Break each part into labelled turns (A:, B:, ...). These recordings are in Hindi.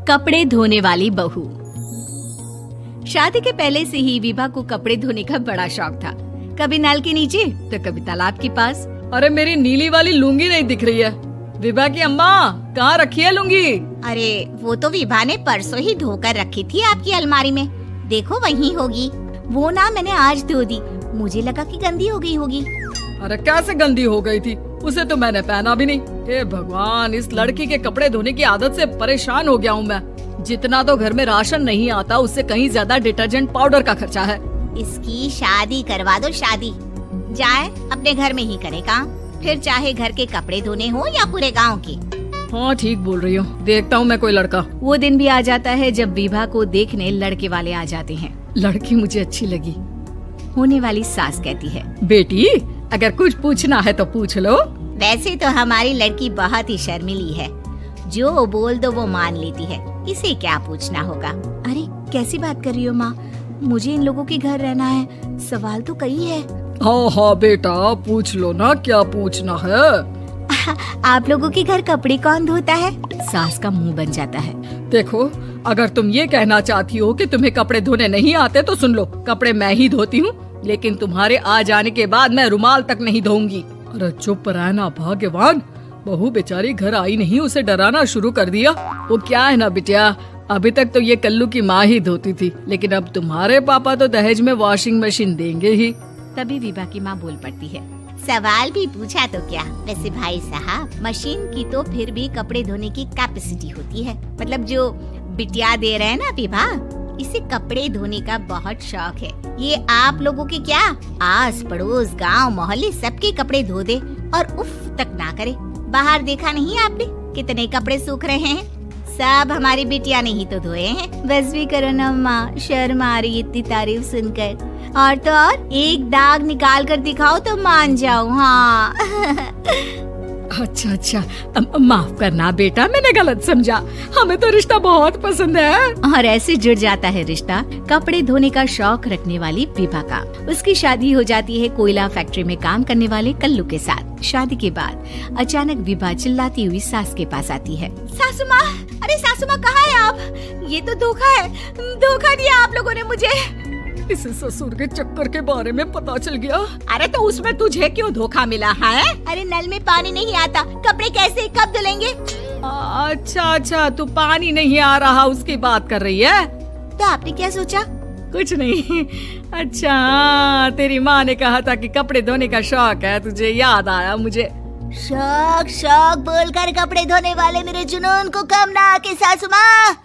A: कपड़े धोने वाली बहू। शादी के पहले से ही विभा को कपड़े धोने का बड़ा शौक था। कभी नल के नीचे तो कभी तालाब के पास।
B: अरे मेरी नीली वाली लुंगी नहीं दिख रही है। विभा की अम्मा कहाँ रखी है लुंगी?
C: अरे वो तो विभा ने परसों ही धोकर रखी थी आपकी अलमारी में, देखो वहीं होगी। वो ना मैंने आज धो दी, मुझे लगा कि गंदी हो गई होगी।
B: अरे कैसे गंदी हो गई थी, उसे तो मैंने पहना भी नहीं। हे भगवान, इस लड़की के कपड़े धोने की आदत से परेशान हो गया हूँ मैं। जितना तो घर में राशन नहीं आता, उससे कहीं ज्यादा डिटर्जेंट पाउडर का खर्चा है।
C: इसकी शादी करवा दो, शादी जाए अपने घर में ही करे काम, फिर चाहे घर के कपड़े धोने हो या पूरे गांव के।
B: हाँ ठीक बोल रही हूँ, देखता हूँ मैं कोई लड़का।
A: वो दिन भी आ जाता है जब विभा को देखने लड़के वाले आ जाते हैं।
B: लड़की मुझे अच्छी लगी।
A: होने वाली सास कहती है,
B: बेटी अगर कुछ पूछना है तो पूछ लो।
C: वैसे तो हमारी लड़की बहुत ही शर्मीली है, जो बोल दो वो मान लेती है, इसे क्या पूछना होगा।
A: अरे कैसी बात कर रही हो माँ, मुझे इन लोगों के घर रहना है, सवाल तो कई है।
B: हाँ हाँ बेटा पूछ लो ना, क्या पूछना है।
A: आप लोगों के घर कपड़े कौन धोता है? सास का मुंह बन जाता है।
B: देखो अगर तुम ये कहना चाहती हो कि तुम्हें कपड़े धोने नहीं आते तो सुन लो, कपड़े मैं ही धोती हूँ, लेकिन तुम्हारे आ जाने के बाद मैं रुमाल तक नहीं धोऊंगी। अरे चुप रहना भाग्यवान, बहू बेचारी घर आई नहीं, उसे डराना शुरू कर दिया। वो क्या है ना बिटिया, अभी तक तो ये कल्लू की माँ ही धोती थी, लेकिन अब तुम्हारे पापा तो दहेज में वॉशिंग मशीन देंगे ही।
A: तभी विभा की माँ बोल पड़ती है,
C: सवाल भी पूछा तो क्या। वैसे भाई साहब, मशीन की तो फिर भी कपड़े धोने की कैपेसिटी होती है, मतलब जो बिटिया दे रहे हैं ना विभा, इसे कपड़े धोने का बहुत शौक है। ये आप लोगों के क्या, आस पड़ोस गांव मोहल्ले सबके कपड़े धो दे और उफ तक ना करे। बाहर देखा नहीं आपने कितने कपड़े सूख रहे हैं, सब हमारी बिटिया ने ही तो धोए हैं।
A: बस भी करो ना माँ, शर्म आ रही इतनी तारीफ सुनकर। और तो और एक दाग निकाल कर दिखाओ तो मान जाऊँ। हाँ
B: अच्छा माफ करना बेटा, मैंने गलत समझा, हमें तो रिश्ता बहुत पसंद है।
A: और ऐसे जुड़ जाता है रिश्ता कपड़े धोने का शौक रखने वाली विभा का। उसकी शादी हो जाती है कोयला फैक्ट्री में काम करने वाले कल्लू के साथ। शादी के बाद अचानक विभा चिल्लाती हुई सास के पास आती है,
C: सासू माँ, अरे सासू माँ कहाँ है आप? ये तो धोखा है, धोखा दिया आप लोगों ने मुझे।
B: इसे ससुर के चक्कर के बारे में पता चल गया।
C: अरे तो उसमें तुझे क्यों धोखा मिला है? अरे नल में पानी नहीं आता, कपड़े कैसे कब धुलेंगे?
B: अच्छा तू पानी नहीं आ रहा उसकी बात कर रही है।
C: तो आपने क्या सोचा?
B: कुछ नहीं। अच्छा तेरी माँ ने कहा था कि कपड़े धोने का शौक है तुझे, याद आया मुझे।
C: शौक बोलकर कपड़े धोने वाले मेरे जुनून को कम ना आके सासू माँ,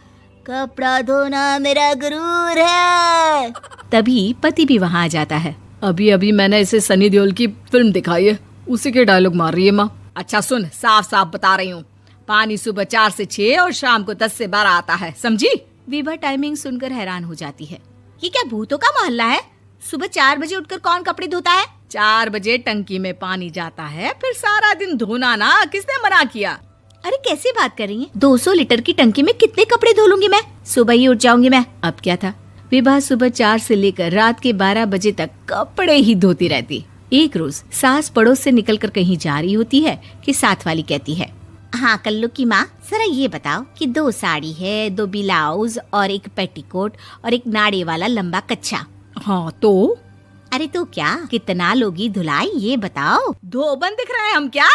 C: कपड़ा धोना मेरा गुरूर है।
A: तभी पति भी वहाँ आ जाता है।
B: अभी मैंने इसे सनी देओल की फिल्म दिखाई है, उसी के डायलॉग मार रही है माँ। अच्छा सुन, साफ साफ बता रही हूँ, पानी सुबह 4 से 6 और शाम को 10 से 12 आता है, समझी?
A: विभा टाइमिंग सुनकर हैरान हो जाती है।
C: ये क्या भूतों का मोहल्ला है? सुबह 4 बजे उठकर कौन कपड़े धोता है?
B: 4 बजे टंकी में पानी जाता है, फिर सारा दिन धोना ना, किसने मना किया?
A: अरे कैसी बात कर रही हैं? 200 लीटर की टंकी में कितने कपड़े धो लूंगी मैं, सुबह ही उठ जाऊंगी मैं। अब क्या था, विभा सुबह 4 से लेकर रात के 12 बजे तक कपड़े ही धोती रहती। एक रोज सास पड़ोस से निकलकर कहीं जा रही होती है कि साथ वाली कहती है,
C: हाँ कल्लू की माँ, जरा ये बताओ कि 2 साड़ी है, 2 ब्लाउज और एक पेटीकोट और एक नाड़े वाला लंबा कच्छा।
B: हाँ तो?
C: अरे तो क्या, कितना लोगी धुलाई ये बताओ।
B: धोबन दिख रहे हैं हम क्या?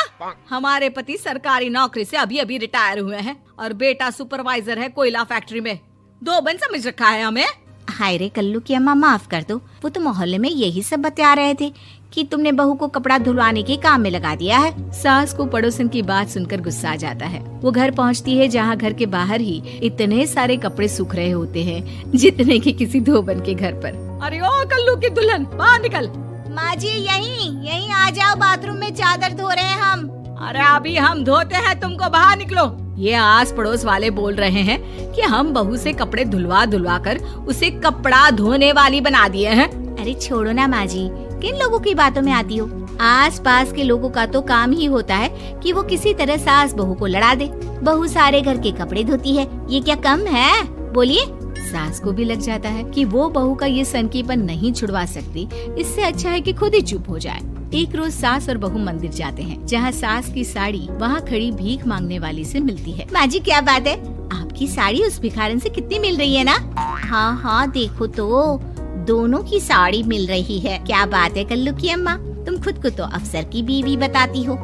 B: हमारे पति सरकारी नौकरी से अभी रिटायर हुए हैं और बेटा सुपरवाइजर है कोयला फैक्ट्री में। धोबन समझ रखा है हमें?
C: हाय रे कल्लू की अम्मा, माफ कर दो, वो तो मोहल्ले में यही सब बता रहे थे कि तुमने बहू को कपड़ा धुलवाने के काम में लगा दिया है।
A: सास को पड़ोसन की बात सुनकर गुस्सा आ जाता है। वो घर पहुंचती है जहां घर के बाहर ही इतने सारे कपड़े सूख रहे होते हैं जितने कि किसी धोबन के घर पर।
B: अरे ओ कल्लू की दुल्हन, बाहर निकल।
C: माँ जी यहीं आ जाओ, बाथरूम में चादर धो रहे हैं हम।
B: अरे अभी हम धोते हैं, तुमको बाहर निकलो। ये आस पड़ोस वाले बोल रहे हैं कि हम बहू से कपड़े धुलवा कर उसे कपड़ा धोने वाली बना दिए हैं।
C: अरे छोड़ो ना माँ जी, किन लोगों की बातों में आती हो? आस पास के लोगों का तो काम ही होता है कि वो किसी तरह सास बहू को लड़ा दे। बहू सारे घर के कपड़े धोती है, ये क्या कम है? बोलिए।
A: सास को भी लग जाता है कि वो बहू का ये सनकीपन नहीं छुड़वा सकती, इससे अच्छा है कि खुद ही चुप हो जाए। एक रोज सास और बहू मंदिर जाते हैं, जहाँ सास की साड़ी वहाँ खड़ी भीख मांगने वाली से मिलती है।
C: माँ जी क्या बात है?
A: आप
C: आपकी साड़ी उस भिखारन से कितनी मिल रही है ना? हाँ हाँ देखो तो, दोनों की साड़ी मिल रही है। क्या बात है कल्लू की अम्मा, तुम खुद को तो अफसर की बीवी बताती हो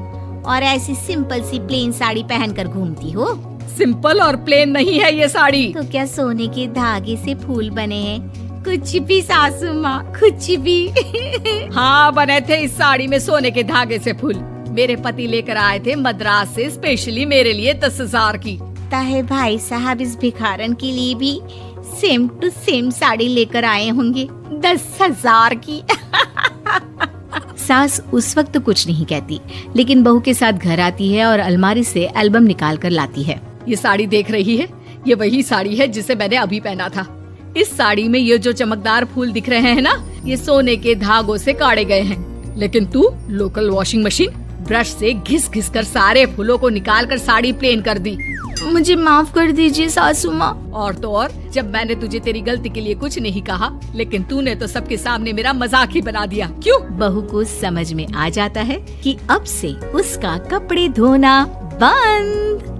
C: और ऐसी सिंपल सी प्लेन साड़ी पहनकर घूमती हो।
B: सिंपल और प्लेन नहीं है ये साड़ी।
C: तो क्या सोने के धागे से फूल बने हैं? कुछ भी सासू माँ, कुछ भी।
B: हाँ बने थे इस साड़ी में सोने के धागे से फूल। मेरे पति लेकर आए थे मद्रास से स्पेशली मेरे लिए 10,000 की।
C: ताहे भाई साहब इस भिखारन के लिए भी सेम टू सेम साड़ी लेकर आए होंगे 10,000 की।
A: सास उस वक्त तो कुछ नहीं कहती, लेकिन बहू के साथ घर आती है और अलमारी से एल्बम निकाल कर लाती है।
B: ये साड़ी देख रही है, ये वही साड़ी है जिसे मैंने अभी पहना था। इस साड़ी में ये जो चमकदार फूल दिख रहे हैं ना, ये सोने के धागों से काटे गए हैं। लेकिन तू लोकल वॉशिंग मशीन ब्रश से घिस घिस कर सारे फूलों को निकाल कर साड़ी प्लेन कर दी।
A: मुझे माफ कर दीजिए सासू माँ।
B: और तो और, जब मैंने तुझे तेरी गलती के लिए कुछ नहीं कहा, लेकिन तूने तो सबके सामने मेरा मजाक ही बना दिया। क्यों?
A: बहू को समझ में आ जाता है कि अब से उसका कपड़े धोना बंद।